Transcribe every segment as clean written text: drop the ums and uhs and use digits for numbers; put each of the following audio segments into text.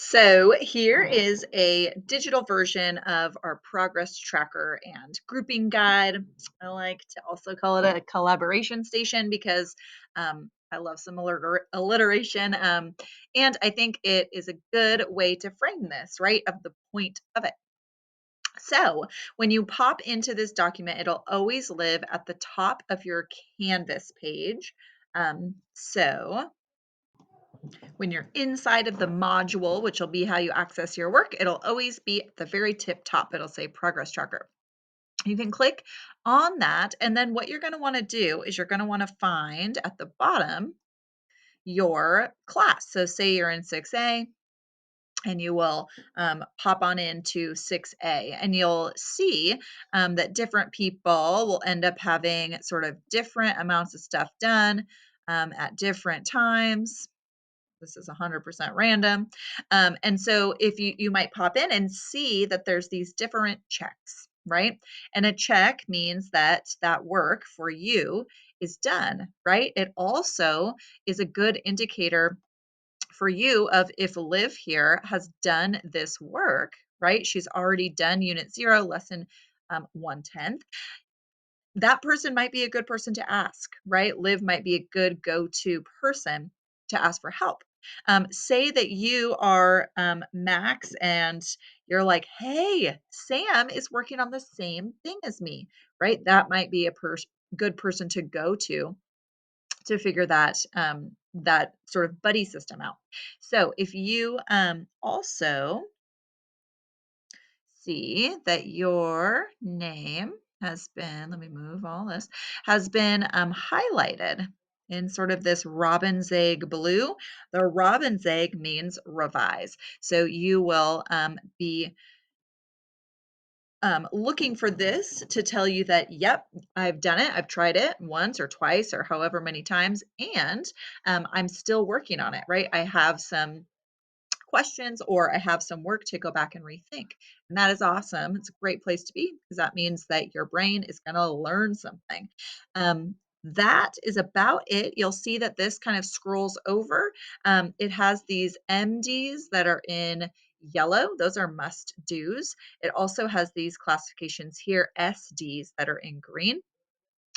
So here is a digital version of our progress tracker and grouping guide. I like to also call it a collaboration station because I love some alliteration. And I think it is a good way to frame this, right? Of the point of it. So when you pop into this document, it'll always live at the top of your Canvas page. So when you're inside of the module, which will be how you access your work, it'll always be at the very tip top. It'll say progress tracker. You can click on that. And then what you're going to want to do is you're going to want to find at the bottom your class. So say you're in 6A and you will pop on into 6A and you'll see that different people will end up having sort of different amounts of stuff done at different times. This is 100% random. And so if you might pop in and see that there's these different checks, right? And a check means that that work for you is done, right? It also is a good indicator for you of if Liv here has done this work, right? She's already done unit 0, lesson 1/10. That person might be a good person to ask, right? Liv might be a good go-to person to ask for help. Say that you are Max and you're like, hey, Sam is working on the same thing as me, right? That might be a good person to go to figure that sort of buddy system out. So if you also see that your name has been, let me move all this, has been highlighted in sort of this robin's egg blue. The robin's egg means revise. So you will be looking for this to tell you that, yep, I've done it. I've tried it once or twice or however many times, and I'm still working on it, right? I have some questions or I have some work to go back and rethink. And that is awesome. It's a great place to be because that means that your brain is going to learn something. That is about it. You'll see that this kind of scrolls over. It has these MDs that are in yellow. Those are must do's. It also has these classifications here, SDs, that are in green,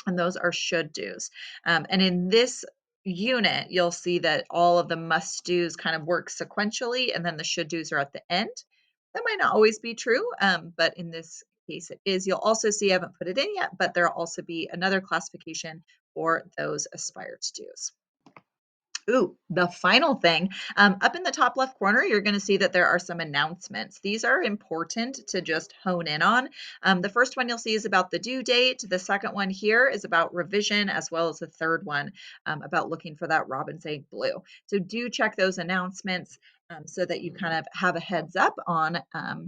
and those are should do's. And in this unit, you'll see that all of the must do's kind of work sequentially, and then the should do's are at the end. That might not always be true, but in this case it is. You'll also see, I haven't put it in yet, but there'll also be another classification for those aspire to do's. Ooh, the final thing, up in the top left corner, you're going to see that there are some announcements. These are important to just hone in on. The first one you'll see is about the due date. The second one here is about revision, as well as the third one about looking for that robin's egg blue. So do check those announcements so that you kind of have a heads up on